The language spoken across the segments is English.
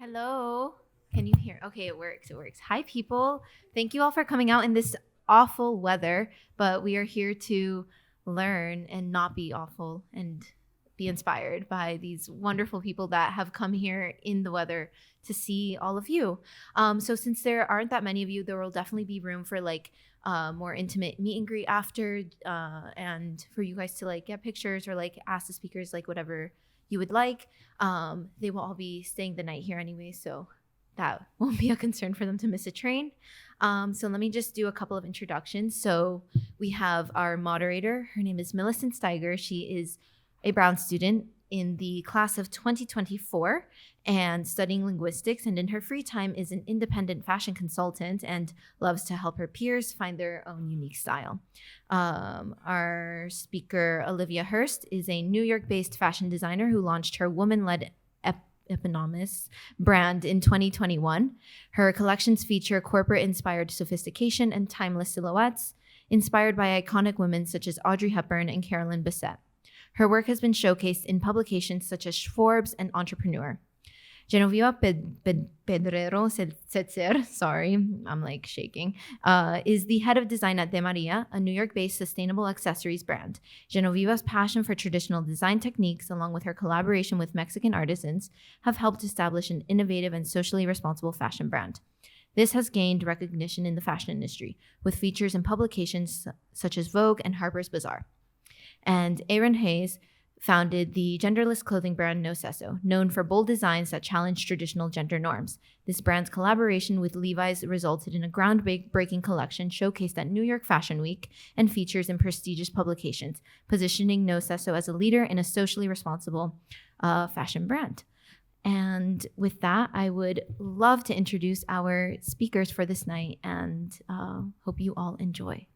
Hello. Can you hear? Okay, it works. It works. Hi, people. Thank you all for coming out in this awful weather, but we are here to learn and not be awful and be inspired by these wonderful people that have come here in the weather to see all of you. So since there aren't that many of you, there will definitely be room for like more intimate meet and greet after, and for you guys to like get pictures or like ask the speakers like whatever you would like. They will all be staying the night here anyway, so that won't be a concern for them to miss a train. So let me just do a couple of introductions. So we have our moderator. Her name is Millicent Steiger. She is a Brown student in the class of 2024 and studying linguistics, and in her free time is an independent fashion consultant and loves to help her peers find their own unique style. Our speaker, Olivia Hurst, is a New York-based fashion designer who launched her woman-led eponymous brand in 2021. Her collections feature corporate-inspired sophistication and timeless silhouettes, inspired by iconic women such as Audrey Hepburn and Carolyn Bessette. Her work has been showcased in publications such as Forbes and Entrepreneur. Genoveva Pedrero Setzer, sorry, I'm like shaking, is the head of design at De Maria, a New York-based sustainable accessories brand. Genoveva's passion for traditional design techniques, along with her collaboration with Mexican artisans, have helped establish an innovative and socially responsible fashion brand. This has gained recognition in the fashion industry, with features in publications such as Vogue and Harper's Bazaar. And Arin Hayes founded the genderless clothing brand No Sesso, known for bold designs that challenge traditional gender norms. This brand's collaboration with Levi's resulted in a groundbreaking collection showcased at New York Fashion Week and features in prestigious publications, positioning No Sesso as a leader in a socially responsible fashion brand. And with that, I would love to introduce our speakers for this night and hope you all enjoy.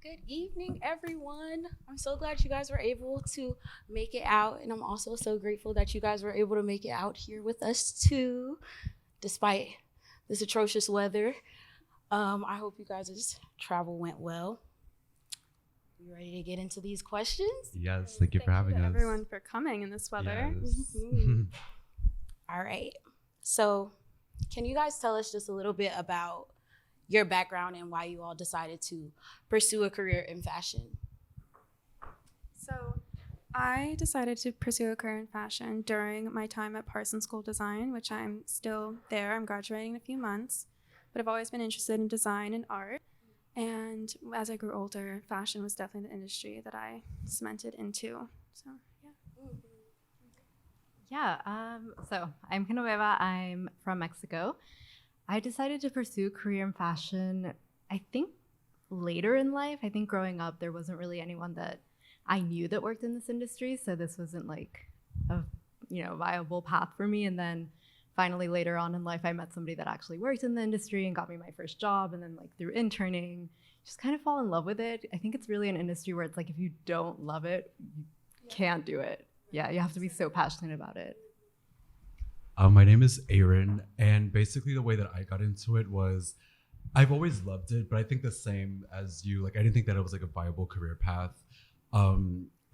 Good evening, everyone. I'm so glad you guys were able to make it out, and I'm also so grateful that you guys were able to make it out here with us too, despite this atrocious weather. I hope you guys' travel went well. You ready to get into these questions? Yes, thank you for having us. Everyone for coming in this weather. Yes. All right. So, can you guys tell us just a little bit about your background and why you all decided to pursue a career in fashion? So I decided to pursue a career in fashion during my time at Parsons School of Design, which I'm still there. I'm graduating in a few months, but I've always been interested in design and art. And as I grew older, fashion was definitely the industry that I cemented into. So, So I'm Genoveva. I'm from Mexico. I decided to pursue a career in fashion, I think, later in life. I think growing up, there wasn't really anyone that I knew that worked in this industry, so this wasn't like a viable path for me. And then finally, later on in life, I met somebody that actually worked in the industry and got me my first job. And then like through interning, just kind of fall in love with it. I think it's really an industry where it's like if you don't love it, you can't do it. Yeah, you have to be so passionate about it. My name is Arin, and basically the way that I got into it was I've always loved it, but I think the same as you. Like I didn't think that it was like a viable career path.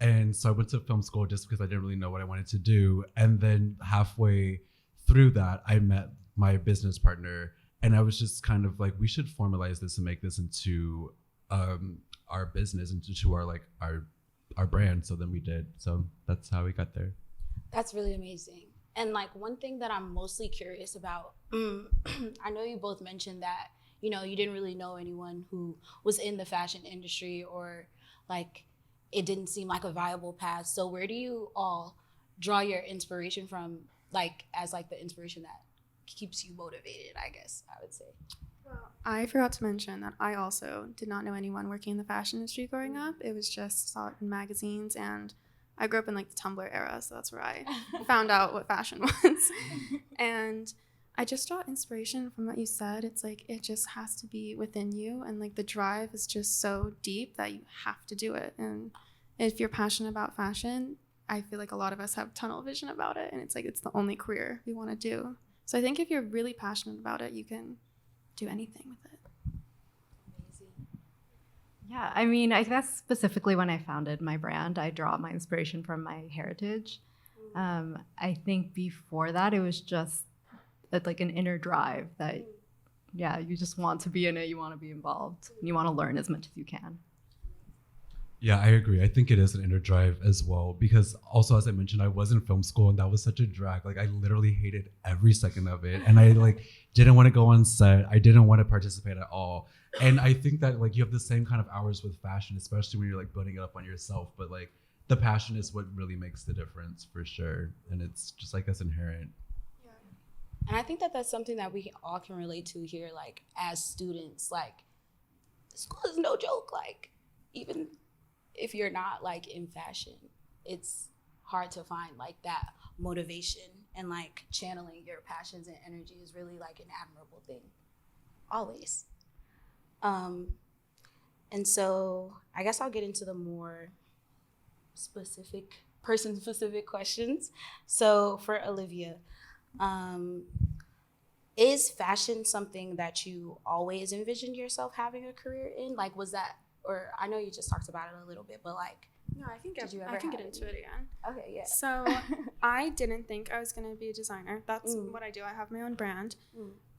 And so I went to film school just because I didn't really know what I wanted to do. And then halfway through that, I met my business partner, and I was just kind of like, we should formalize this and make this into our business, into our brand. So then we did. So that's how we got there. That's really amazing. And like one thing that I'm mostly curious about, I know you both mentioned that, you didn't really know anyone who was in the fashion industry, or like it didn't seem like a viable path. So where do you all draw your inspiration from, like as like the inspiration that keeps you motivated, I guess I would say? Well, I forgot to mention that I also did not know anyone working in the fashion industry growing up. It was just saw it in magazines, and I grew up in like the Tumblr era, so that's where I found out what fashion was. And I just draw inspiration from what you said. It's like it just has to be within you, and like the drive is just so deep that you have to do it. And if you're passionate about fashion, I feel like a lot of us have tunnel vision about it, and it's like it's the only career we want to do. So I think if you're really passionate about it, you can do anything with it. Amazing. Yeah, I mean, I guess specifically when I founded my brand, I draw my inspiration from my heritage. I think before that, it was just like an inner drive that, yeah, you just want to be in it, you want to be involved, and you want to learn as much as you can. Yeah, I agree. I think it is an inner drive as well, because also, as I mentioned, I was in film school and that was such a drag. Like I literally hated every second of it. And I like didn't want to go on set. I didn't want to participate at all. And I think that like you have the same kind of hours with fashion, especially when you're like building it up on yourself. But like the passion is what really makes the difference for sure. And it's just like that's inherent. And I think that that's something that we all can relate to here, like as students. Like school is no joke. Like even if you're not like in fashion, it's hard to find like that motivation, and like channeling your passions and energy is really like an admirable thing, always. And so I guess I'll get into the more specific, person-specific questions. So for Olivia, is fashion something that you always envisioned yourself having a career in? Like, was that, or I know you just talked about it a little bit, but like, No, I can Did you I ever can have get into any? it again. okay, yeah. So I didn't think I was going to be a designer. That's what I do. I have my own brand.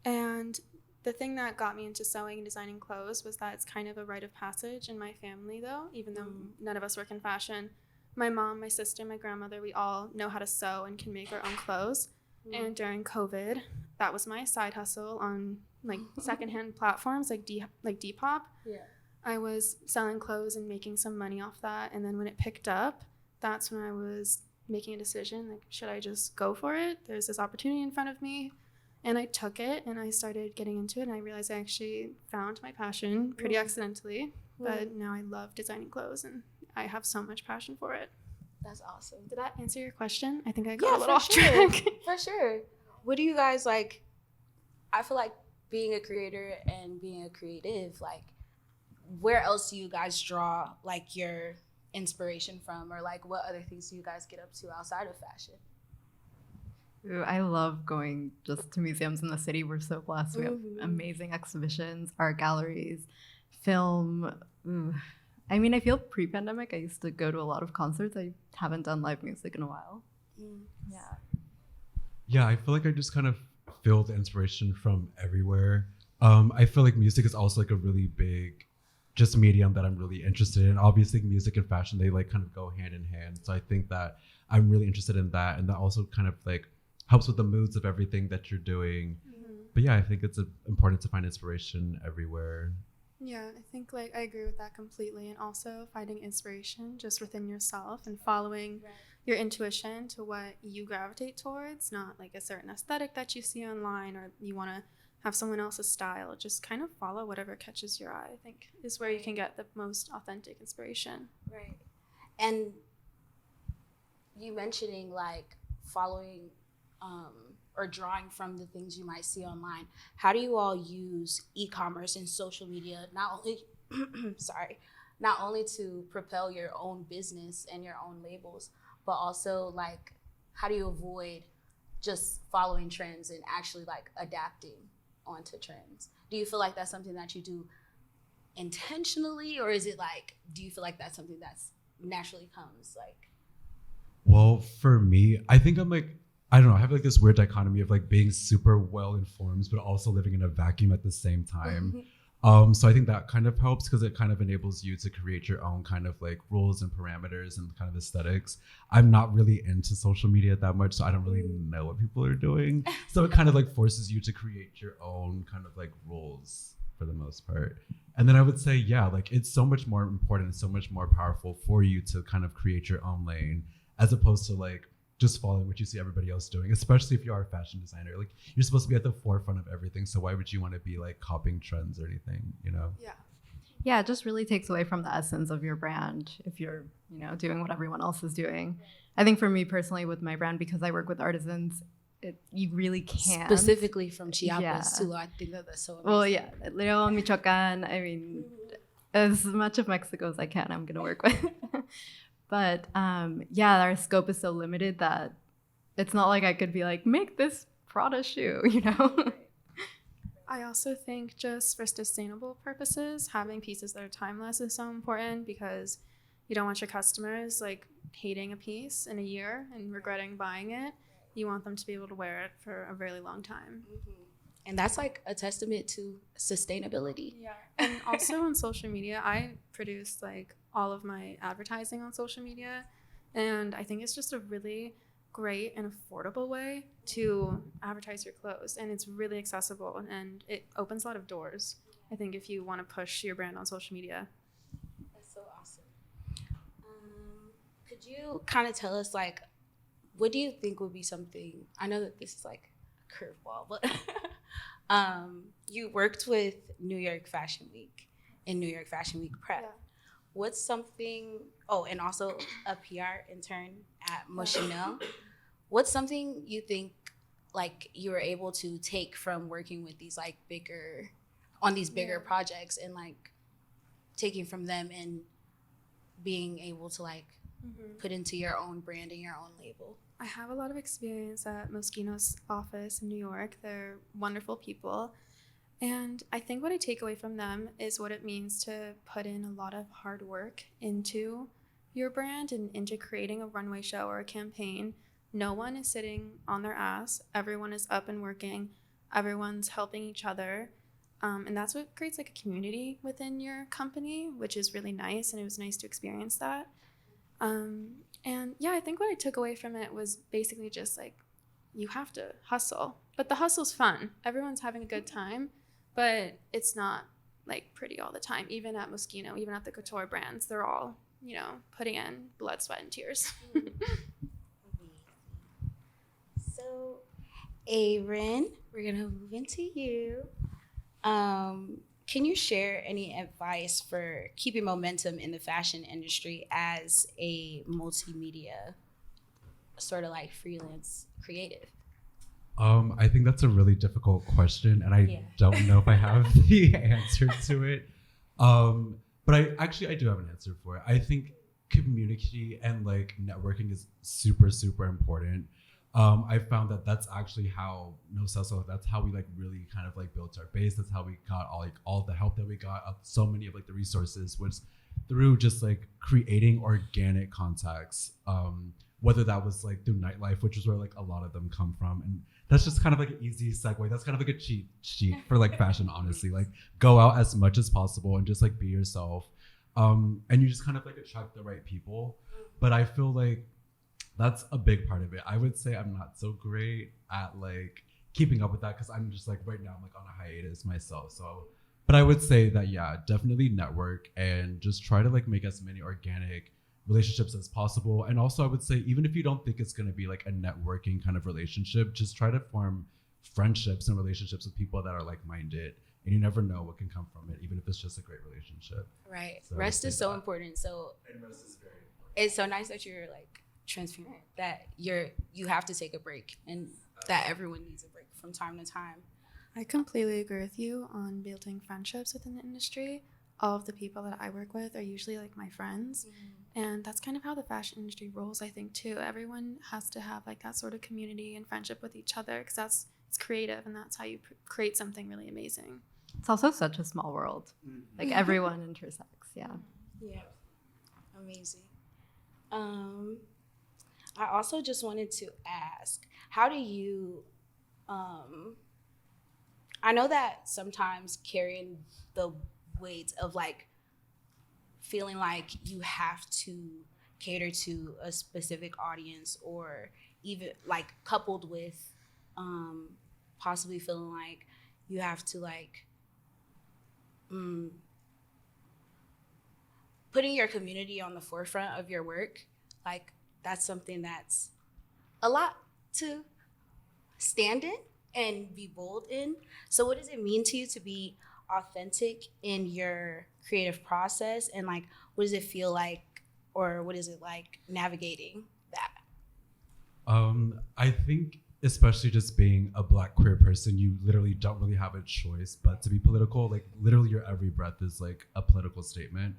And the thing that got me into sewing and designing clothes was that it's kind of a rite of passage in my family, though, even though none of us work in fashion. My mom, my sister, my grandmother, we all know how to sew and can make our own clothes. And during COVID, that was my side hustle on like secondhand platforms like Depop. Yeah. I was selling clothes and making some money off that. And then when it picked up, that's when I was making a decision, like, should I just go for it? There's this opportunity in front of me. And I took it and I started getting into it. And I realized I actually found my passion pretty accidentally. But now I love designing clothes and I have so much passion for it. That's awesome. Did that answer your question? I think I got a little for off sure. track. For sure. What do you guys like? I feel like being a creator and being a creative, like, where else do you guys draw like your inspiration from, or like what other things do you guys get up to outside of fashion? Ooh, I love going just to museums in the city. We're so blessed. We have amazing exhibitions, art galleries, film. Ooh. I mean, I feel pre-pandemic, I used to go to a lot of concerts. I haven't done live music in a while. Yeah. Yeah, I feel like I just kind of feel the inspiration from everywhere. I feel like music is also like a really big just medium that I'm really interested in. Obviously, music and fashion, they like kind of go hand in hand. So I think that I'm really interested in that. And that also kind of like helps with the moods of everything that you're doing. But yeah, I think it's important to find inspiration everywhere. Yeah, I think like I agree with that completely. And also finding inspiration just within yourself and following your intuition to what you gravitate towards, not like a certain aesthetic that you see online or you want to have someone else's style. Just kind of follow whatever catches your eye, I think, is where you can get the most authentic inspiration. Right. And you mentioning like following or drawing from the things you might see online. How do you all use e-commerce and social media, not only to propel your own business and your own labels, but also like how do you avoid just following trends and actually like adapting onto trends? Do you feel like that's something that you do intentionally, or is it like, do you feel like that's something that's naturally comes like? Well, for me, I think I'm like, I don't know, I have like this weird dichotomy of like being super well informed, but also living in a vacuum at the same time. So I think that kind of helps because it kind of enables you to create your own kind of like rules and parameters and kind of aesthetics. I'm not really into social media that much, so I don't really know what people are doing. So it kind of like forces you to create your own kind of like rules for the most part. And then I would say, yeah, like it's so much more important and so much more powerful for you to kind of create your own lane as opposed to like just following what you see everybody else doing, especially if you are a fashion designer. Like you're supposed to be at the forefront of everything. So why would you want to be like copying trends or anything, you know? Yeah, it just really takes away from the essence of your brand if you're, you know, doing what everyone else is doing. I think for me personally with my brand, because I work with artisans, you really can't. Specifically from Chiapas too. I think that's so amazing. Well, yeah, León, Michoacán, I mean, as much of Mexico as I can, I'm going to work with. But yeah, our scope is so limited that it's not like I could be like, make this Prada shoe, you know? I also think just for sustainable purposes, having pieces that are timeless is so important because you don't want your customers like hating a piece in a year and regretting buying it. You want them to be able to wear it for a really long time. And that's like a testament to sustainability. Yeah. And also on social media, I produce like all of my advertising on social media. And I think it's just a really great and affordable way to advertise your clothes. And it's really accessible and it opens a lot of doors, I think, if you want to push your brand on social media. That's so awesome. Could you kind of tell us, like, what do you think would be something, I know that this is like a curveball, but you worked with New York Fashion Week and New York Fashion Week Prep. Yeah. What's something, and also a PR intern at Chanel. What's something you think like you were able to take from working with these like bigger projects and like taking from them and being able to like put into your own branding, your own label? I have a lot of experience at Moschino's office in New York. They're wonderful people. And I think what I take away from them is what it means to put in a lot of hard work into your brand and into creating a runway show or a campaign. No one is sitting on their ass. Everyone is up and working. Everyone's helping each other. And that's what creates like a community within your company, which is really nice. And it was nice to experience that. And yeah, I think what I took away from it was basically just like, you have to hustle, but the hustle's fun. Everyone's having a good time, but it's not like pretty all the time. Even at Moschino, even at the couture brands, they're all, you know, putting in blood, sweat, and tears. So, Arin, we're gonna move into you. Can you share any advice for keeping momentum in the fashion industry as a multimedia sort of like freelance creative? I think that's a really difficult question, and I don't know if I have the answer to it. But I do have an answer for it. I think community and like networking is super, super important. I found that that's actually how No Sesso, that's how we like really kind of like built our base. That's how we got all the help that we got, so many of like the resources was through just like creating organic contacts. Whether that was like through nightlife, which is where like a lot of them come from. And that's just kind of like an easy segue. That's kind of like a cheat sheet for like fashion, honestly. Like go out as much as possible and just like be yourself. And you just kind of like attract the right people. But I feel like that's a big part of it. I would say I'm not so great at like keeping up with that because I'm just like right now I'm like on a hiatus myself. So, but I would say that, yeah, definitely network and just try to like make as many organic relationships as possible. And also I would say, even if you don't think it's going to be like a networking kind of relationship, just try to form friendships and relationships with people that are like-minded. And you never know what can come from it, even if it's just a great relationship. Right. So rest is so important. And rest is very important. It's so nice that you're like transparent, that you have to take a break and that everyone needs a break from time to time. I completely agree with you on building friendships within the industry. All of the people that I work with are usually like my friends. And that's kind of how the fashion industry rolls, I think, too. Everyone has to have like that sort of community and friendship with each other because it's creative and that's how you create something really amazing. It's also such a small world. Like everyone intersects, yeah. Yeah, amazing. I also just wanted to ask, how do you, I know that sometimes carrying the weight of like feeling like you have to cater to a specific audience, or even like coupled with possibly feeling like you have to like putting your community on the forefront of your work, like that's something that's a lot to stand in and be bold in. So what does it mean to you to be authentic in your creative process, and like what does it feel like, or what is it like navigating that? I think especially just being a Black queer person, you literally don't really have a choice but to be political. Like literally your every breath is like a political statement.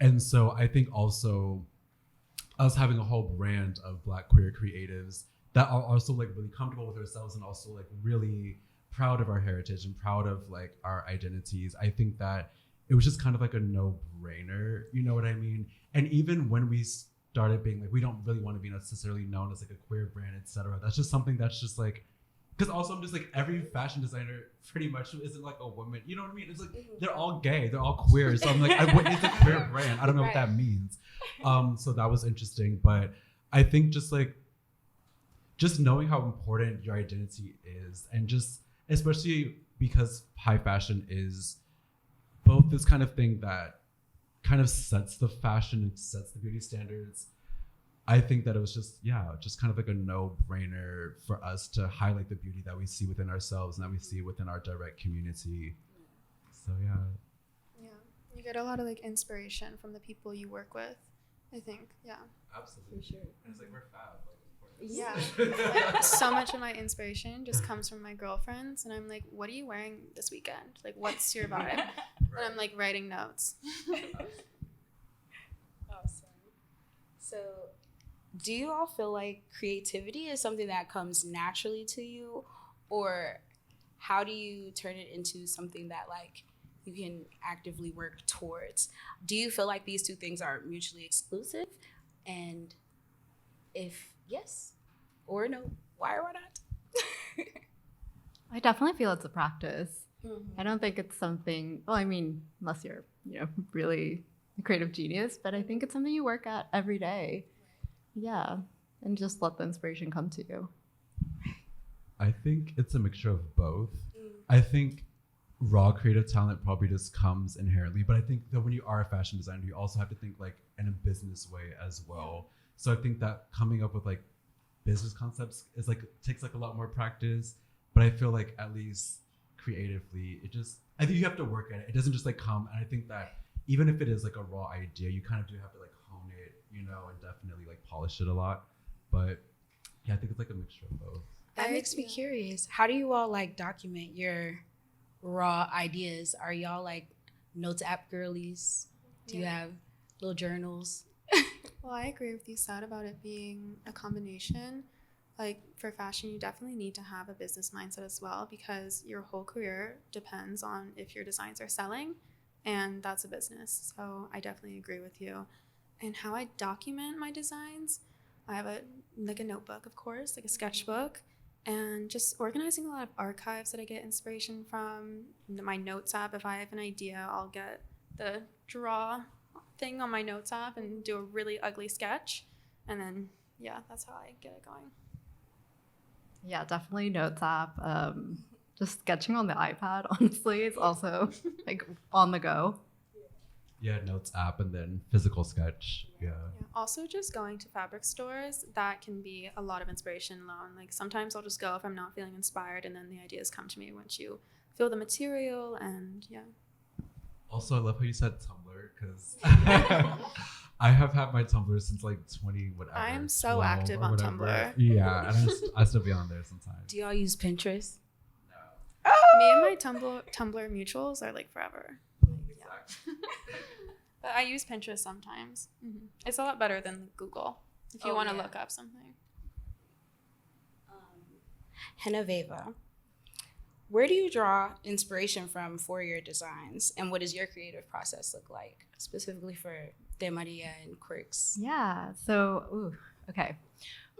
And so I think also us having a whole brand of Black queer creatives that are also like really comfortable with ourselves and also like really proud of our heritage and proud of like our identities. I think that it was just kind of like a no-brainer, you know what I mean? And even when we started being like, we don't really want to be necessarily known as like a queer brand, etc. That's just something that's just like, because also I'm just like, every fashion designer pretty much isn't like a woman, you know what I mean? It's like, they're all gay, they're all queer. So I'm like, what is a queer brand? I don't know what that means. So that was interesting. But I think just knowing how important your identity is, and just, especially because high fashion is both this kind of thing that kind of sets the fashion and sets the beauty standards. I think that it was just kind of like a no-brainer for us to highlight the beauty that we see within ourselves and that we see within our direct community. So yeah. Yeah, you get a lot of like inspiration from the people you work with, I think. Yeah. Absolutely. For sure. And it's like, we're fab. Yeah. So much of my inspiration just comes from my girlfriends, and I'm like, what are you wearing this weekend? Like, what's your vibe? Right. And I'm like writing notes. Awesome. So, do you all feel like creativity is something that comes naturally to you, or how do you turn it into something that like you can actively work towards? Do you feel like these two things are mutually exclusive? And if yes or no, why or why not? I definitely feel it's a practice. Mm-hmm. I don't think it's something, well, I mean, unless you're, really a creative genius, but I think it's something you work at every day. Yeah. And just let the inspiration come to you. I think it's a mixture of both. I think raw creative talent probably just comes inherently, but I think that when you are a fashion designer, you also have to think like in a business way as well. So I think that coming up with like business concepts is like, takes like a lot more practice, but I feel like at least creatively, I think you have to work at it. It doesn't just like come. And I think that even if it is like a raw idea, you kind of do have to like hone it, and definitely like polish it a lot. But yeah, I think it's like a mixture of both. That makes me curious. How do you all like document your raw ideas? Are y'all like notes app girlies? Do you have little journals? Well, I agree with you, Sad, about it being a combination. Like for fashion, you definitely need to have a business mindset as well, because your whole career depends on if your designs are selling, and that's a business. So I definitely agree with you. And how I document my designs, I have a notebook, of course, like a sketchbook, and just organizing a lot of archives that I get inspiration from. My notes app, if I have an idea, I'll get the draw thing on my notes app and do a really ugly sketch, and then that's how I get it going. Yeah, definitely notes app. Just sketching on the iPad, honestly, is also like on the go. Yeah, notes app and then physical sketch. Yeah. Also, just going to fabric stores, that can be a lot of inspiration alone. Like sometimes I'll just go if I'm not feeling inspired, and then the ideas come to me once you feel the material. And Also, I love how you said Tumblr, because I have had my Tumblr since like 20 whatever. I am so active on Tumblr. Yeah, and I still be on there sometimes. Do y'all use Pinterest? No. Me and my Tumblr mutuals are like forever. Exactly. But I use Pinterest sometimes. Mm-hmm. It's a lot better than Google if you want to look up something. Genoveva, where do you draw inspiration from for your designs, and what does your creative process look like, specifically for De Maria and Quirks? Yeah. So, okay.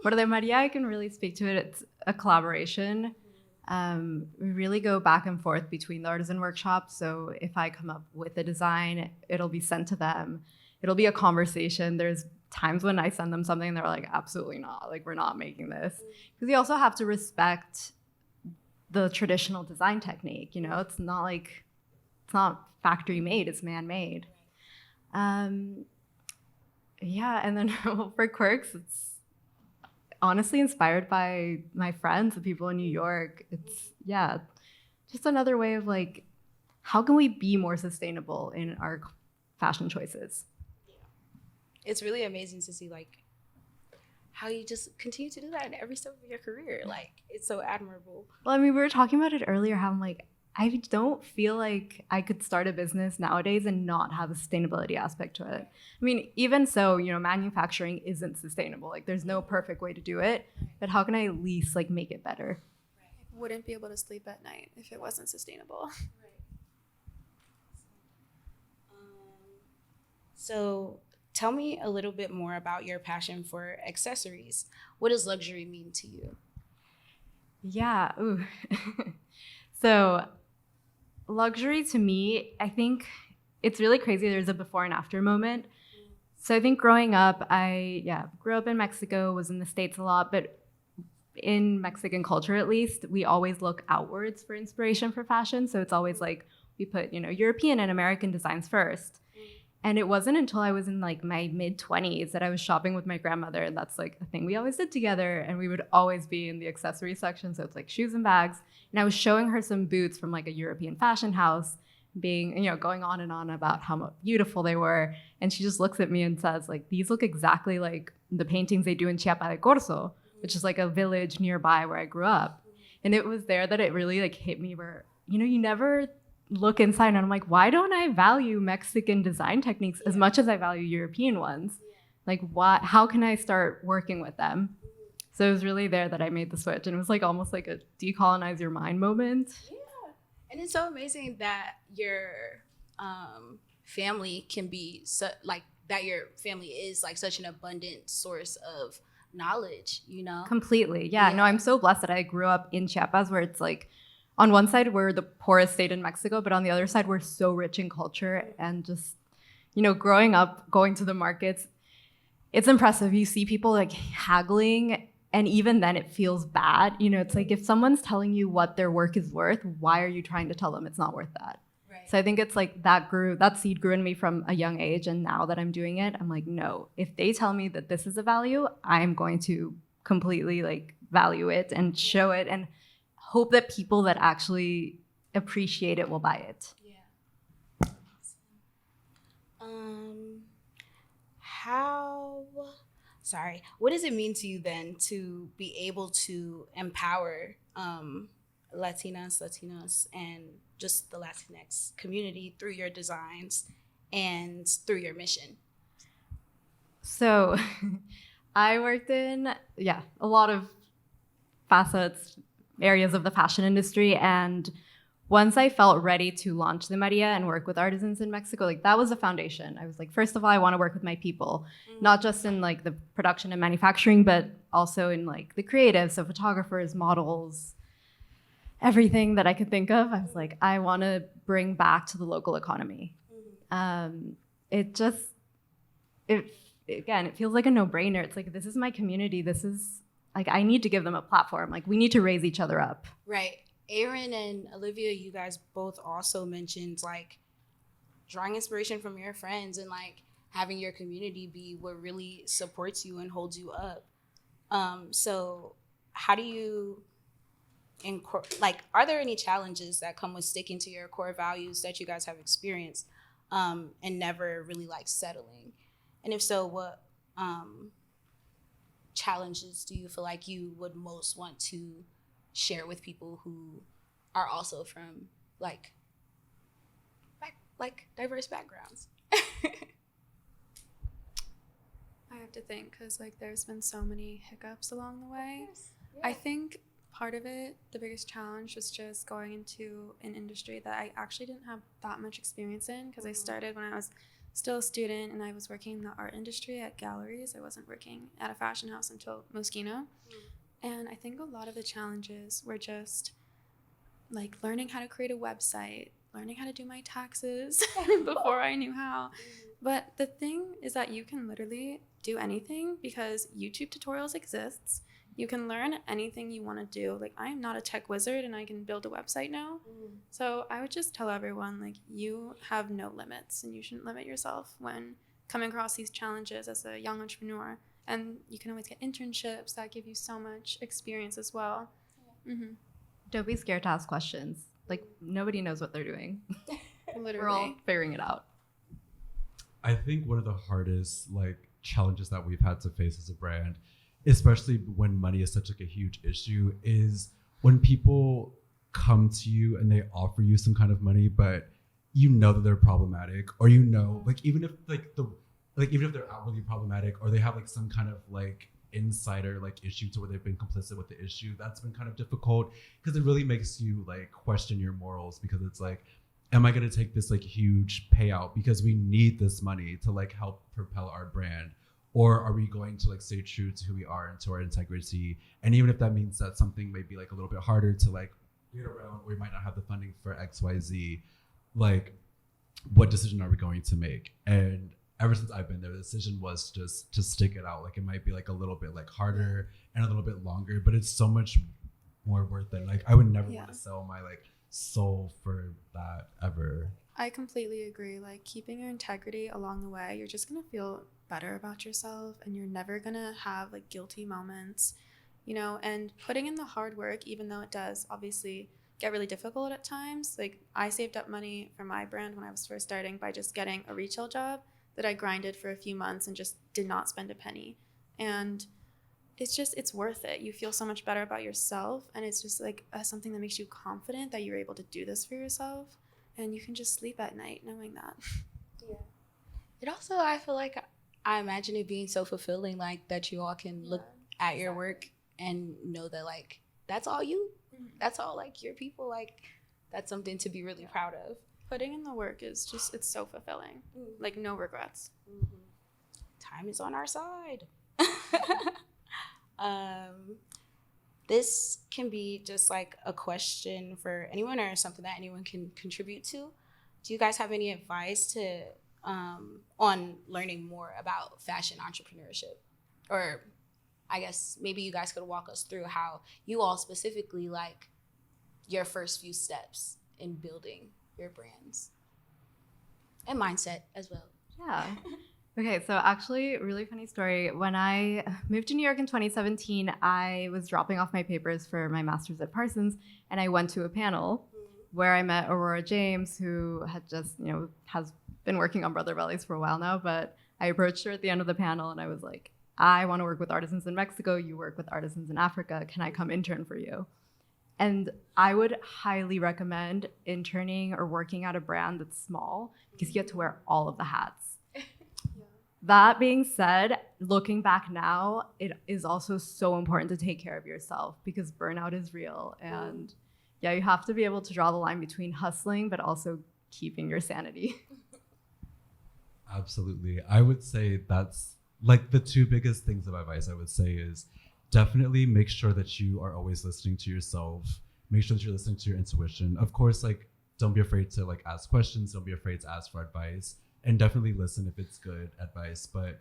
For De Maria, I can really speak to it. It's a collaboration. We really go back and forth between the artisan workshops. So if I come up with a design, it'll be sent to them. It'll be a conversation. There's times when I send them something and they're like, absolutely not. Like, we're not making this. Because you also have to respect the traditional design technique. It's not factory made, it's man-made. And then for Quirks, it's honestly inspired by my friends, the people in New York. It's just another way of like, how can we be more sustainable in our fashion choices? It's really amazing to see like how you just continue to do that in every step of your career. Like, it's so admirable. Well, I mean, we were talking about it earlier, how I'm like, I don't feel like I could start a business nowadays and not have a sustainability aspect to it. I mean, even so, manufacturing isn't sustainable. Like, there's no perfect way to do it, but how can I at least like make it better? I wouldn't be able to sleep at night if it wasn't sustainable. So tell me a little bit more about your passion for accessories. What does luxury mean to you? Yeah. Ooh. So luxury to me, I think it's really crazy. There's a before and after moment. So I think growing up, I grew up in Mexico, was in the States a lot, but in Mexican culture, at least, we always look outwards for inspiration for fashion. So it's always like we put, European and American designs first. And it wasn't until I was in like my mid-20s that I was shopping with my grandmother. And that's like a thing we always did together. And we would always be in the accessory section. So it's like shoes and bags. And I was showing her some boots from like a European fashion house, going on and on about how beautiful they were. And she just looks at me and says, like, these look exactly like the paintings they do in Chiapa de Corzo, which is like a village nearby where I grew up. And it was there that it really like hit me where, you never look inside and I'm like, why don't I value Mexican design techniques as much as I value European ones? Like, how can I start working with them? So it was really there that I made the switch, and it was like almost like a decolonize your mind moment. Yeah. And it's so amazing that your family can be that your family is like such an abundant source of knowledge, Completely. Yeah. No, I'm so blessed that I grew up in Chiapas, where it's like, on one side, we're the poorest state in Mexico, but on the other side, we're so rich in culture. And just, growing up, going to the markets, it's impressive. You see people like haggling, and even then it feels bad. It's like if someone's telling you what their work is worth, why are you trying to tell them it's not worth that? Right. So I think it's like that seed grew in me from a young age. And now that I'm doing it, I'm like, no, if they tell me that this is a value, I'm going to completely like value it and show it and hope that people that actually appreciate it will buy it. Yeah. What does it mean to you then to be able to empower Latinos, and just the Latinx community through your designs and through your mission? So I worked in, a lot of facets, areas of the fashion industry. And once I felt ready to launch the Maria and work with artisans in Mexico, like that was a foundation. I was like, first of all, I want to work with my people, not just in like the production and manufacturing, but also in like the creative. So photographers, models, everything that I could think of. I was like, I want to bring back to the local economy. It feels like a no-brainer. It's like, this is my community. This is like, I need to give them a platform. Like, we need to raise each other up. Right. Arin and Olivia, you guys both also mentioned like drawing inspiration from your friends and like having your community be what really supports you and holds you up. So how do you are there any challenges that come with sticking to your core values that you guys have experienced and never really like settling? And if so, what challenges do you feel like you would most want to share with people who are also from like diverse backgrounds? I have to think, because like there's been so many hiccups along the way. Yeah. I think part of it, the biggest challenge was just going into an industry that I actually didn't have that much experience in, because I started when I was still a student and I was working in the art industry at galleries. I wasn't working at a fashion house until Moschino. And I think a lot of the challenges were just like learning how to create a website, learning how to do my taxes before I knew how. But the thing is that you can literally do anything because YouTube tutorials exists. You can learn anything you want to do. Like, I am not a tech wizard and I can build a website now. So I would just tell everyone, like, you have no limits and you shouldn't limit yourself when coming across these challenges as a young entrepreneur. And you can always get internships that give you so much experience as well. Don't be scared to ask questions. Like, nobody knows what they're doing. Literally. We're all figuring it out. I think one of the hardest challenges that we've had to face as a brand, especially when money is such a huge issue, is when people come to you and they offer you some kind of money, but you know that they're problematic, or you know, like even if even if they're outwardly problematic, or they have like some kind of like insider like issue to where they've been complicit with the issue, that's been kind of difficult, because it really makes you like question your morals, because it's like, am I going to take this like huge payout because we need this money to like help propel our brand? Or are we going to like stay true to who we are and to our integrity? And even if that means that something may be like a little bit harder to like get around, or we might not have the funding for XYZ, like what decision are we going to make? And ever since I've been there, the decision was just to stick it out. Like it might be like a little bit like harder and a little bit longer, but it's so much more worth it. Like I would never want to sell my like soul for that ever. I completely agree. Like keeping your integrity along the way, you're just gonna feel better about yourself, and you're never gonna have like guilty moments, you know. And putting in the hard work, even though it does obviously get really difficult at times. Like I saved up money for my brand when I was first starting by just getting a retail job that I grinded for a few months and just did not spend a penny. And it's worth it. You feel so much better about yourself, and it's just like something that makes you confident that you're able to do this for yourself, and you can just sleep at night knowing that. Yeah. It also, I feel like, I imagine it being so fulfilling, like that you all can look at your work and know that like that's all you, that's all like your people, like that's something to be really proud of. Putting in the work is just, it's so fulfilling. Like no regrets. Time is on our side. This can be just like a question for anyone, or something that anyone can contribute to. Do you guys have any advice to on learning more about fashion entrepreneurship? Or I guess maybe you guys could walk us through how you all specifically, like your first few steps in building your brands and mindset as well. Yeah. Okay, so actually, really funny story. When I moved to New York in 2017, I was dropping off my papers for my master's at Parsons, and I went to a panel where I met Aurora James, who had just, has been working on Brother Bellies for a while now, but I approached her at the end of the panel, and I was like, I want to work with artisans in Mexico. You work with artisans in Africa. Can I come intern for you? And I would highly recommend interning or working at a brand that's small, because you get to wear all of the hats. That being said, looking back now, it is also so important to take care of yourself, because burnout is real. And yeah, you have to be able to draw the line between hustling, but also keeping your sanity. Absolutely. I would say that's like the two biggest things of advice I would say is definitely make sure that you are always listening to yourself. Make sure that you're listening to your intuition. Of course, like don't be afraid to like ask questions. Don't be afraid to ask for advice. And definitely listen if it's good advice. But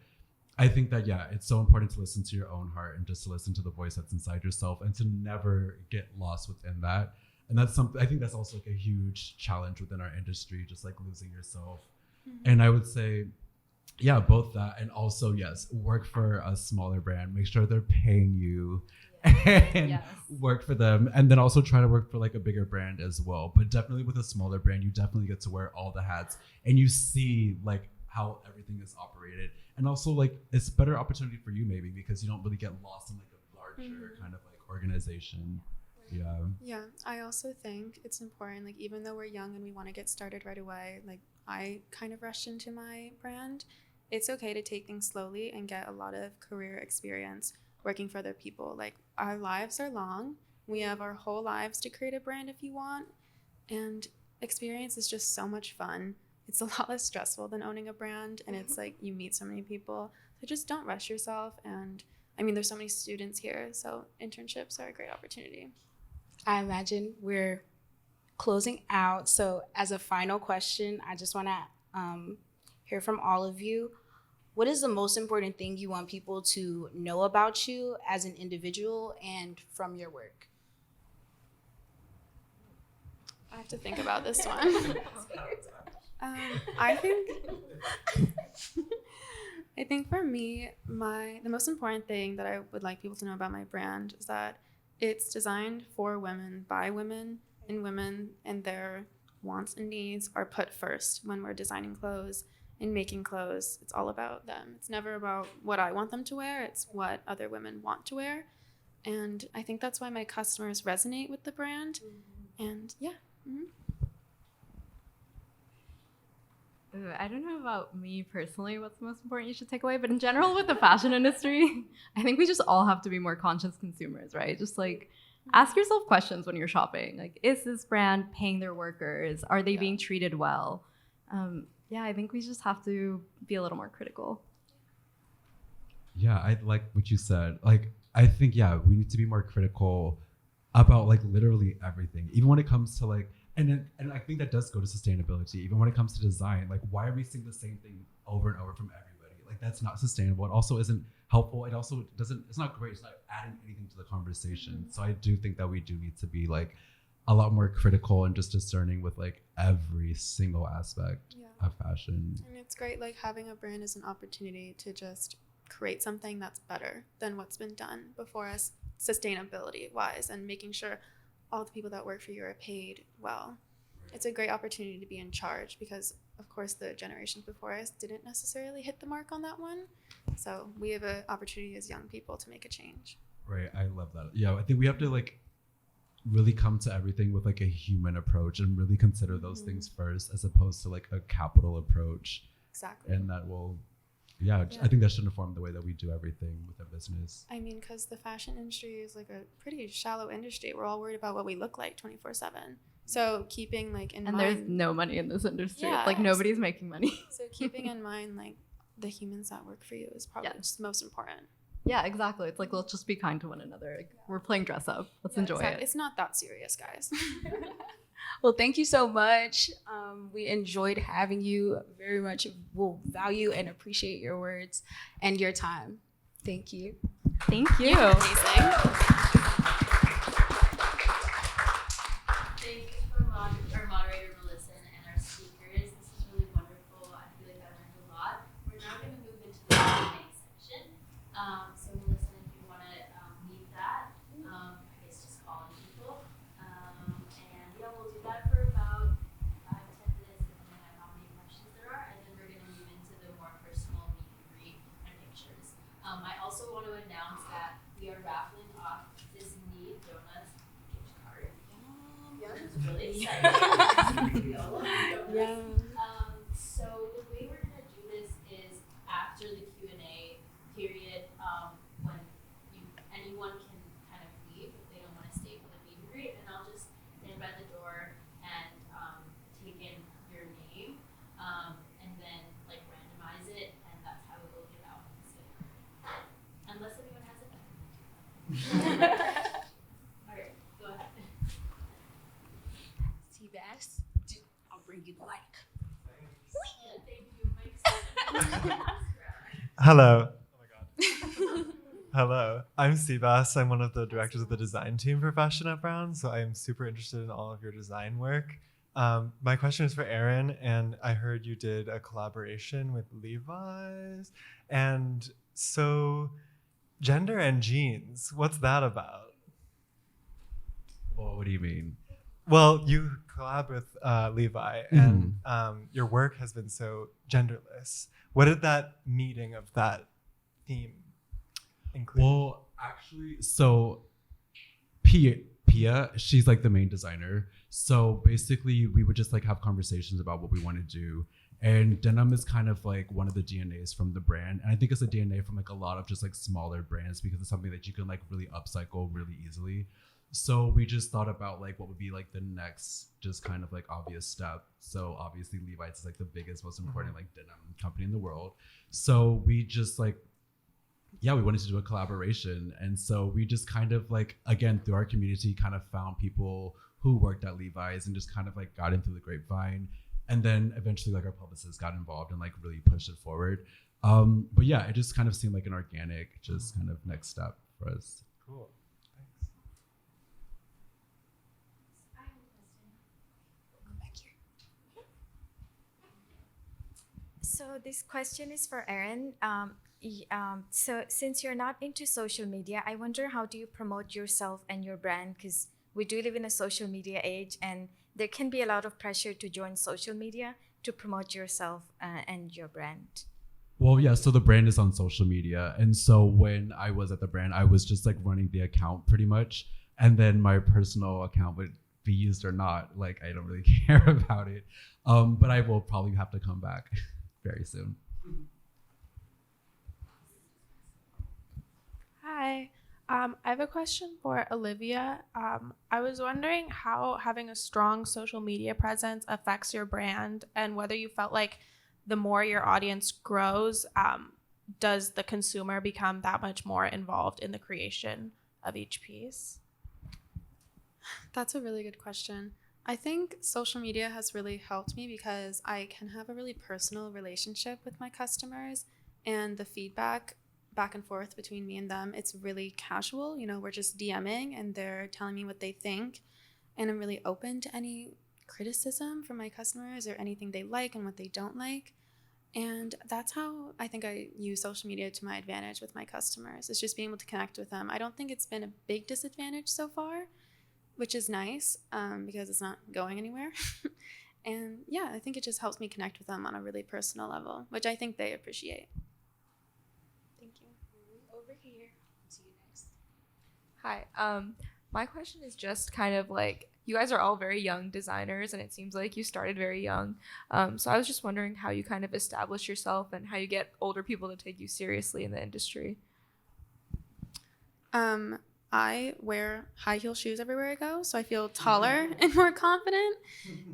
I think that, yeah, it's so important to listen to your own heart and just to listen to the voice that's inside yourself and to never get lost within that. And that's something, I think that's also like a huge challenge within our industry, just like losing yourself. And I would say, yeah, both that and also, yes, work for a smaller brand. Make sure they're paying you and work for them. And then also try to work for like a bigger brand as well. But definitely with a smaller brand, you definitely get to wear all the hats and you see like how everything is operated. And also like it's a better opportunity for you maybe because you don't really get lost in like a larger kind of like organization. Yeah, I also think it's important, like even though we're young and we want to get started right away, like I kind of rushed into my brand. It's okay to take things slowly and get a lot of career experience working for other people. Like our lives are long. We have our whole lives to create a brand if you want. And experience is just so much fun. It's a lot less stressful than owning a brand. And it's like you meet so many people. So just don't rush yourself. And I mean, there's so many students here. So internships are a great opportunity. I imagine we're closing out. So as a final question, I just want to hear from all of you. What is the most important thing you want people to know about you as an individual and from your work? I have to think about this one. I think for me, the most important thing that I would like people to know about my brand is that it's designed for women, by women, and women and their wants and needs are put first when we're designing clothes and making clothes. It's all about them. It's never about what I want them to wear. It's what other women want to wear. And I think that's why my customers resonate with the brand. And yeah. Mhm. Ooh, I don't know about me personally what's the most important you should take away, but in general with the fashion industry, I think we just all have to be more conscious consumers, right? Just like ask yourself questions when you're shopping. Like, is this brand paying their workers? Are they being treated well? Yeah, I think we just have to be a little more critical. Yeah, I like what you said. Like, I think, yeah, we need to be more critical about like literally everything, even when it comes to like, and I think that does go to sustainability, even when it comes to design. Like, why are we seeing the same thing over and over from everybody? Like, that's not sustainable. It also isn't helpful. It also doesn't, it's not great. It's not adding anything to the conversation. So I do think that we do need to be like a lot more critical and just discerning with like every single aspect of fashion. And it's great, like having a brand is an opportunity to just create something that's better than what's been done before us, sustainability wise, and making sure all the people that work for you are paid well. It's a great opportunity to be in charge because, of course, the generations before us didn't necessarily hit the mark on that one. So we have an opportunity as young people to make a change. Right. I love that. Yeah, I think we have to like really come to everything with like a human approach and really consider those things first, as opposed to like a capital approach. Exactly. And that will, I think that should inform the way that we do everything with our business. I mean, because the fashion industry is like a pretty shallow industry. We're all worried about what we look like 24/7. So keeping like in mind, there's no money in this industry. Yeah, Like nobody's making money. So keeping in mind like the humans that work for you is probably just most important. Yeah, exactly. It's like, let's just be kind to one another. Like, we're playing dress up. Let's enjoy it. It's not that serious, guys. Well, thank you so much. We enjoyed having you very much. We'll value and appreciate your words and your time. Thank you. Thank you. Amazing. Thank you for our moderator, Melissa, and our speakers. This is really wonderful. I feel like I learned a lot. We're now going to move into the Q&A section. So Melissa, if you want to lead that, I guess just calling people. And yeah, we'll do that for about 5-10 minutes, depending on how many questions there are. And then we're going to move into the more personal meet and greet and pictures. I also want to announce that we are raffling off this Need Donuts gift card. It's really exciting. We all love donuts. Yeah. So the way we're gonna do this is after the Q&A period, when anyone can kind of leave if they don't want to stay for the meet and greet, and I'll just stand by the door and take in your name, and then like randomize it, and that's how it will get out. Unless anyone has it. All right, go ahead. Seabass, I'll bring you the mic. Thank you, Mike. Hello. Oh my god. Hello. I'm Seabass. I'm one of the directors of the design team for Fashion at Brown, so I am super interested in all of your design work. My question is for Arin, and I heard you did a collaboration with Levi's. And so, gender and jeans, what's that about? Well, what do you mean? Well, you collab with Levi, and your work has been so genderless. What did that meeting of that theme include? Well, actually, so Pia, she's like the main designer. So basically, we would just like have conversations about what we want to do. And denim is kind of like one of the DNAs from the brand. And I think it's a DNA from like a lot of just like smaller brands because it's something that you can like really upcycle really easily. So we just thought about like what would be like the next just kind of like obvious step. So obviously Levi's is like the biggest, most important like denim company in the world. So we just like, we wanted to do a collaboration. And so we just kind of like, again, through our community kind of found people who worked at Levi's and just kind of like got into the grapevine. And then eventually like our publicist got involved and like really pushed it forward. But yeah, it just kind of seemed like an organic, just kind of next step for us. Cool. So this question is for Arin. So since you're not into social media, I wonder how do you promote yourself and your brand? Because we do live in a social media age, and there can be a lot of pressure to join social media to promote yourself and your brand. Well, yeah, so the brand is on social media. And so when I was at the brand, I was just like running the account pretty much. And then my personal account would be used or not. Like, I don't really care about it. But I will probably have to come back very soon. Hi. I have a question for Olivia. I was wondering how having a strong social media presence affects your brand, and whether you felt like the more your audience grows, does the consumer become that much more involved in the creation of each piece? That's a really good question. I think social media has really helped me because I can have a really personal relationship with my customers, and the feedback back and forth between me and them, it's really casual. You know, we're just DMing and they're telling me what they think, and I'm really open to any criticism from my customers or anything they like and what they don't like. And that's how I think I use social media to my advantage with my customers. It's just being able to connect with them. I don't think it's been a big disadvantage so far, which is nice because it's not going anywhere. And yeah, I think it just helps me connect with them on a really personal level, which I think they appreciate. Thank you. Over here. See you next. Hi. My question is just kind of like, you guys are all very young designers, and it seems like you started very young. So I was just wondering how you kind of establish yourself and how you get older people to take you seriously in the industry. I wear high heel shoes everywhere I go, so I feel taller and more confident.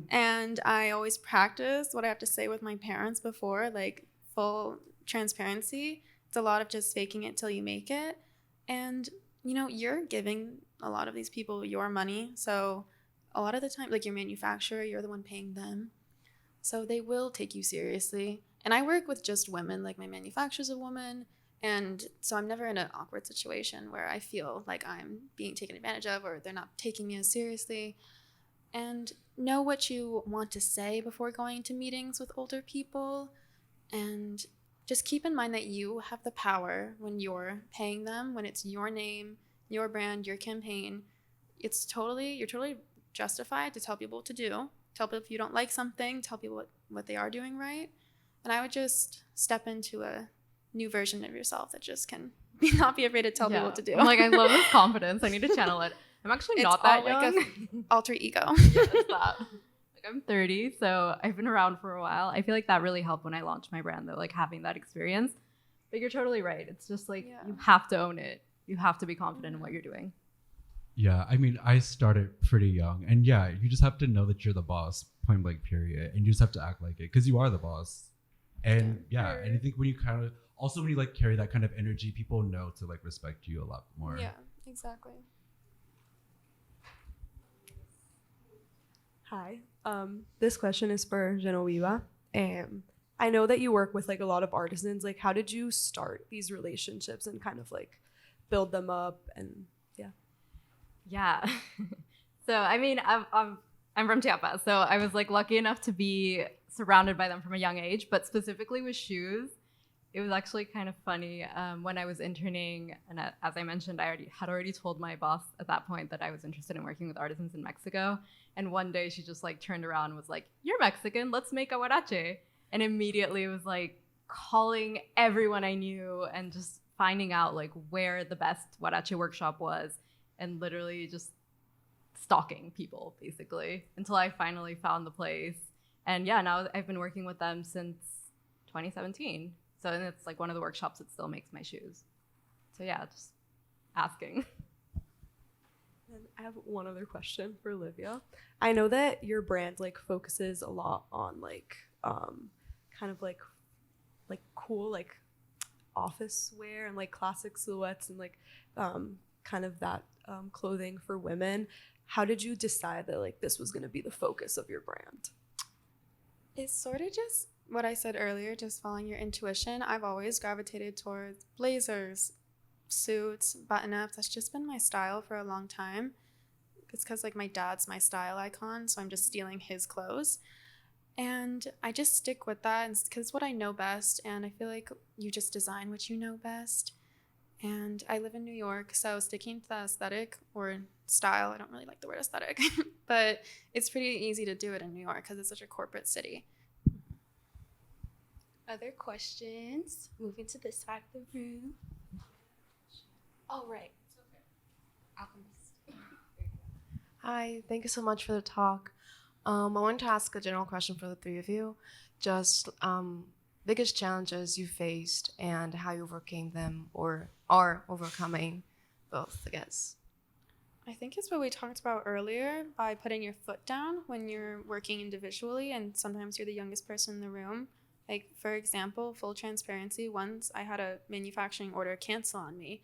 And I always practice what I have to say with my parents before, like full transparency. It's a lot of just faking it till you make it. And, you know, you're giving a lot of these people your money. So a lot of the time, like your manufacturer, you're the one paying them. So they will take you seriously. And I work with just women, like my manufacturer's a woman. And so I'm never in an awkward situation where I feel like I'm being taken advantage of or they're not taking me as seriously. And know what you want to say before going to meetings with older people. And just keep in mind that you have the power when you're paying them, when it's your name, your brand, your campaign. You're totally justified to tell people what to do. Tell people if you don't like something, tell people what they are doing right. And I would just step into a new version of yourself that just can not be afraid to tell people what to do. I'm like, I love this confidence. I need to channel it. I'm actually not that young. Like a alter ego. Yeah, it's that. Like, I'm 30, so I've been around for a while. I feel like that really helped when I launched my brand, though, like having that experience. But you're totally right. It's just like, you have to own it. You have to be confident in what you're doing. Yeah, I mean, I started pretty young, and yeah, you just have to know that you're the boss, point blank, period, and you just have to act like it because you are the boss. And yeah, and I think when you when you like carry that kind of energy, people know to like respect you a lot more. Yeah, exactly. Hi. This question is for Genoveva. I know that you work with like a lot of artisans. Like, how did you start these relationships and kind of like build them up? And Yeah. So, I mean, I'm from Chiapas, so I was like lucky enough to be surrounded by them from a young age, but specifically with shoes. It was actually kind of funny when I was interning, and as I mentioned, I had already told my boss at that point that I was interested in working with artisans in Mexico. And one day she just like turned around and was like, "You're Mexican, let's make a huarache." And immediately was like calling everyone I knew and just finding out like where the best huarache workshop was, and literally just stalking people basically until I finally found the place. And yeah, now I've been working with them since 2017. So it's like one of the workshops that still makes my shoes. So yeah, just asking. And I have one other question for Olivia. I know that your brand like focuses a lot on like kind of like cool like office wear and like classic silhouettes and like kind of that clothing for women. How did you decide that like this was going to be the focus of your brand? It's sort of just what I said earlier, just following your intuition. I've always gravitated towards blazers, suits, button-ups. That's just been my style for a long time. It's because like my dad's my style icon, so I'm just stealing his clothes. And I just stick with that because it's what I know best, and I feel like you just design what you know best. And I live in New York, so sticking to that aesthetic or style, I don't really like the word aesthetic, but it's pretty easy to do it in New York because it's such a corporate city. Other questions? Moving to this side of the room. Oh, right. Alchemist. Hi, thank you so much for the talk. I wanted to ask a general question for the three of you. Just biggest challenges you faced and how you overcame them or are overcoming both, I guess. I think it's what we talked about earlier by putting your foot down when you're working individually and sometimes you're the youngest person in the room. Like, for example, full transparency, once I had a manufacturing order cancel on me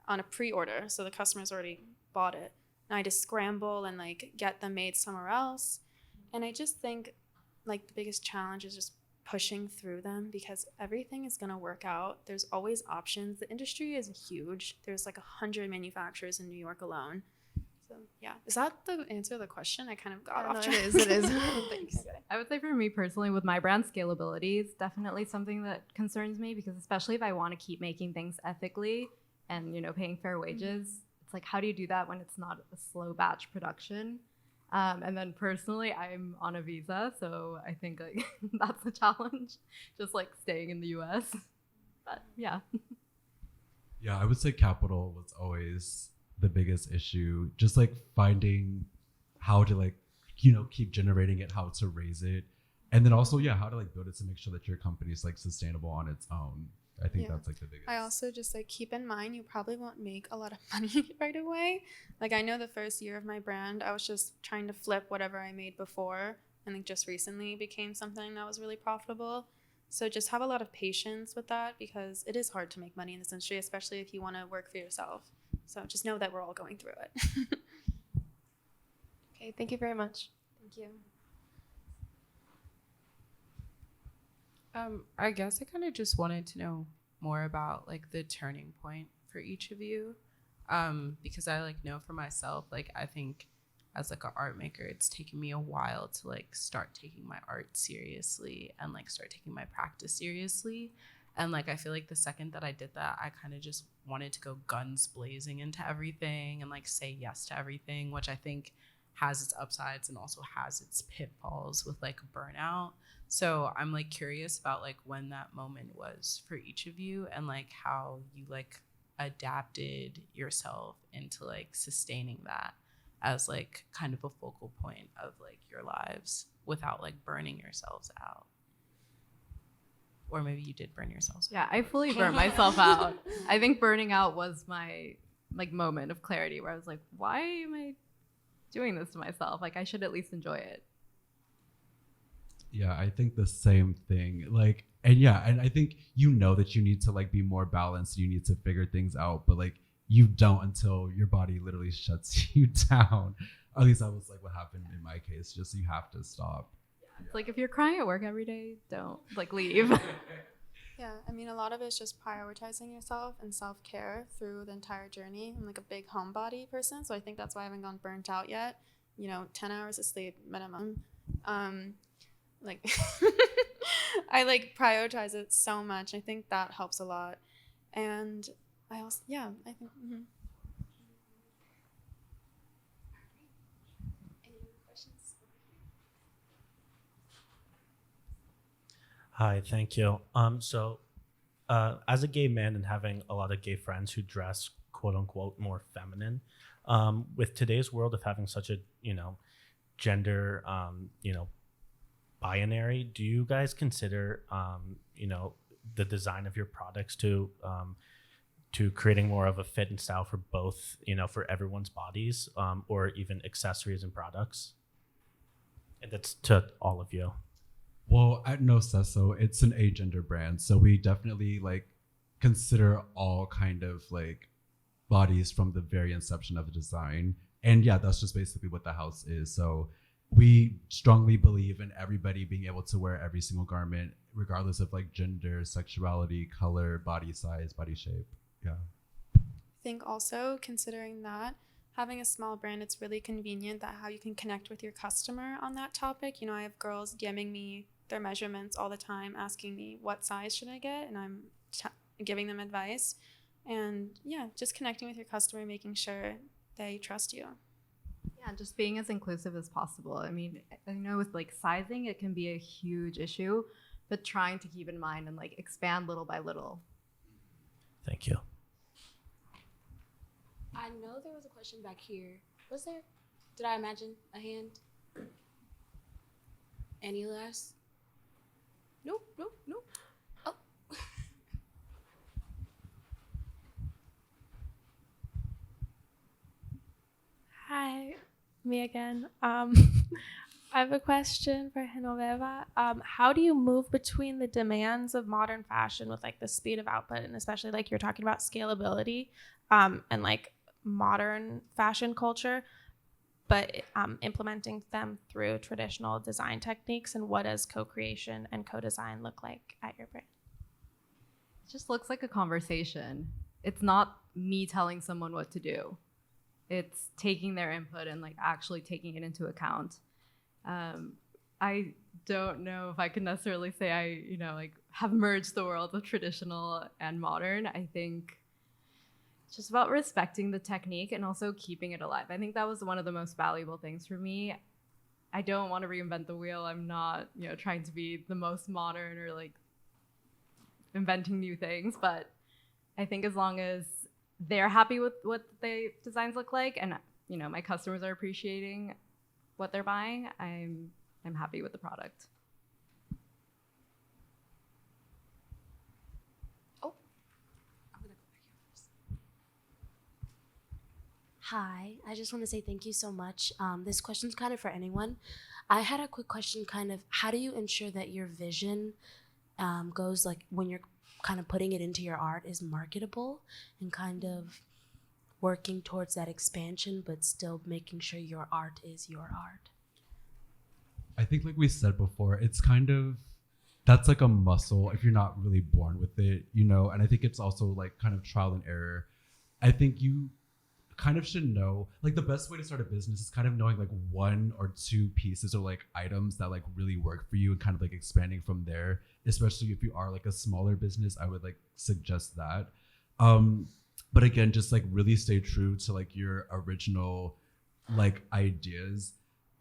on a pre-order, so the customer's already bought it. And I had to scramble and like get them made somewhere else. And I just think like the biggest challenge is just pushing through them because everything is going to work out. There's always options. The industry is huge. There's like 100 manufacturers in New York alone. So yeah, is that the answer to the question? I kind of got off track. It is. Thanks. I would say for me personally, with my brand, scalability is definitely something that concerns me because especially if I want to keep making things ethically and, you know, paying fair wages, it's like, how do you do that when it's not a slow batch production? And then personally, I'm on a visa, so I think like that's a challenge, just like staying in the US. But yeah. Yeah, I would say capital was always the biggest issue. Just like finding how to like, you know, keep generating it, how to raise it. And then also, yeah, how to like build it to make sure that your company is like sustainable on its own. I think that's like the biggest. I also just like keep in mind you probably won't make a lot of money right away. Like I know the first year of my brand, I was just trying to flip whatever I made before and like just recently became something that was really profitable. So just have a lot of patience with that because it is hard to make money in this industry, especially if you want to work for yourself. So just know that we're all going through it. Okay, thank you very much. Thank you. I guess I kind of just wanted to know more about like the turning point for each of you, because I like know for myself, like I think as like an art maker, it's taken me a while to like start taking my art seriously and like start taking my practice seriously. And like I feel like the second that I did that, I kind of just wanted to go guns blazing into everything and like say yes to everything, which I think has its upsides and also has its pitfalls with like burnout. So I'm like curious about like when that moment was for each of you and like how you like adapted yourself into like sustaining that as like kind of a focal point of like your lives without like burning yourselves out. Or maybe you did burn yourselves out. Yeah, I fully burnt myself out. I think burning out was my like moment of clarity where I was like, why am I doing this to myself? Like I should at least enjoy it. Yeah, I think the same thing. Like, and yeah, and I think you know that you need to like be more balanced. You need to figure things out, but like you don't until your body literally shuts you down. At least that was like what happened in my case. Just you have to stop. Yeah, it's like if you're crying at work every day, don't like leave. Yeah, I mean, a lot of it is just prioritizing yourself and self-care through the entire journey. I'm like a big homebody person, so I think that's why I haven't gone burnt out yet. You know, 10 hours of sleep minimum. Like I like prioritize it so much. I think that helps a lot. And I also, yeah, I think. Mm-hmm. Any other questions? Hi, thank you. As a gay man and having a lot of gay friends who dress quote unquote more feminine, with today's world of having such a, you know, gender, you know, binary, do you guys consider, you know, the design of your products to creating more of a fit and style for both, you know, for everyone's bodies, or even accessories and products? And that's to all of you. Well, at No Sesso, it's an agender brand, so we definitely like consider all kind of like bodies from the very inception of the design. And yeah, that's just basically what the house is. So we strongly believe in everybody being able to wear every single garment, regardless of like gender, sexuality, color, body size, body shape. Yeah. I think also considering that having a small brand, it's really convenient that how you can connect with your customer on that topic. You know, I have girls DMing me their measurements all the time, asking me what size should I get, and I'm giving them advice. And yeah, just connecting with your customer, making sure they trust you. Yeah, just being as inclusive as possible. I mean, I know with like sizing, it can be a huge issue, but trying to keep in mind and like expand little by little. Thank you. I know there was a question back here. Was there? Did I imagine a hand? Any last? Nope. Oh. Hi, me again. I have a question for Genoveva. How do you move between the demands of modern fashion with like the speed of output, and especially like you're talking about scalability, and like modern fashion culture, but implementing them through traditional design techniques? And what does co-creation and co-design look like at your brand? It just looks like a conversation. It's not me telling someone what to do. It's taking their input and like actually taking it into account. I don't know if I can necessarily say I, like have merged the worlds of traditional and modern. I think it's just about respecting the technique and also keeping it alive. I think that was one of the most valuable things for me. I don't want to reinvent the wheel. I'm not, trying to be the most modern or like inventing new things, but I think as long as they're happy with what the designs look like and, my customers are appreciating what they're buying, I'm happy with the product. Oh, I'm gonna go back here first. Hi, I just want to say thank you so much. This question's kind of for anyone. I had a quick question, kind of, how do you ensure that your vision goes, like when you're kind of putting it into your art, is marketable and kind of working towards that expansion, but still making sure your art is your art? I think like we said before, it's kind of, that's like a muscle if you're not really born with it, and I think it's also like kind of trial and error. I think you kind of should know, like the best way to start a business is kind of knowing like one or two pieces or like items that like really work for you and kind of like expanding from there, especially if you are like a smaller business. I would like suggest that. But again, just like really stay true to like your original like ideas,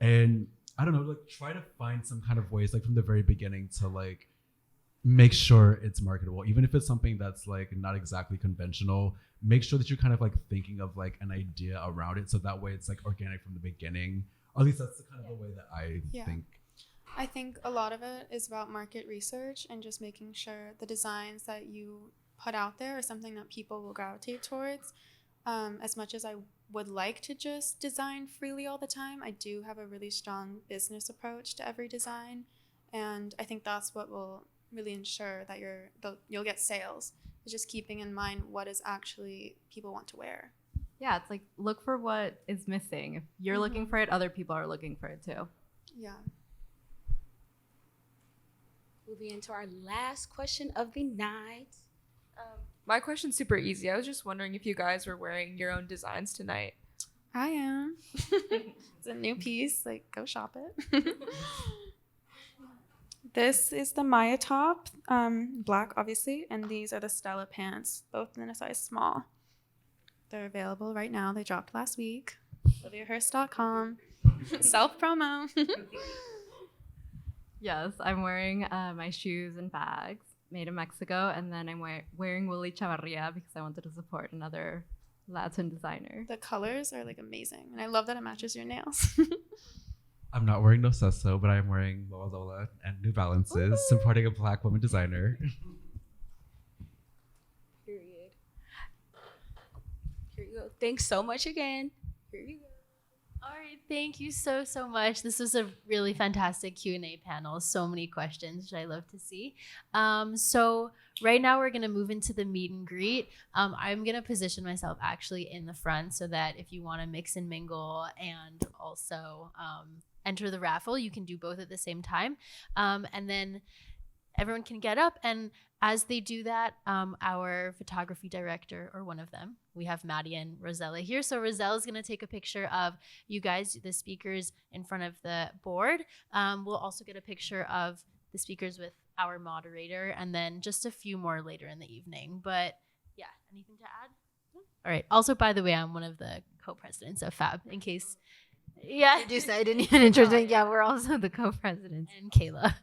and I don't know, like try to find some kind of ways like from the very beginning to like make sure it's marketable, even if it's something that's like not exactly conventional. Make sure that you're kind of like thinking of like an idea around it, so that way it's like organic from the beginning. Or at least that's the kind of the way that I think. I think a lot of it is about market research and just making sure the designs that you put out there are something that people will gravitate towards. As much as I would like to just design freely all the time, I do have a really strong business approach to every design, and I think that's what will really ensure that you'll get sales. It's just keeping in mind what is actually people want to wear. Yeah, it's like look for what is missing. If you're looking for it, other people are looking for it too. Yeah. Moving into our last question of the night. My question's super easy. I was just wondering if you guys were wearing your own designs tonight. I am. It's a new piece. Like, go shop it. This is the Maya top, black obviously, and these are the Stella pants, both in a size small. They're available right now. They dropped last week. OliviaHurst.com. Self-promo. Yes, I'm wearing my shoes and bags made in Mexico, and then I'm wearing Willy Chavarria because I wanted to support another Latin designer. The colors are like amazing, and I love that it matches your nails. I'm not wearing No Sesso, but I'm wearing Lola Lola and New Balances, supporting a Black woman designer. Period. Here you go. Thanks so much again. Here you go. All right, thank you so much. This was a really fantastic Q&A panel. So many questions, which I love to see. So right now we're going to move into the meet and greet. I'm going to position myself actually in the front so that if you want to mix and mingle and also enter the raffle, you can do both at the same time. And then everyone can get up, and as they do that, our photography director, or one of them, we have Maddie and Rosella here. So Rosella is going to take a picture of you guys, the speakers, in front of the board. We'll also get a picture of the speakers with our moderator, and then just a few more later in the evening. But yeah, anything to add? All right. Also, by the way, I'm one of the co-presidents of FAB, in case. Yeah, I didn't even introduce. Yeah, we're also the co-presidents. And Kayla.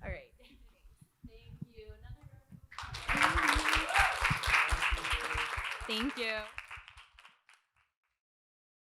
All right. Thank you. Thank you.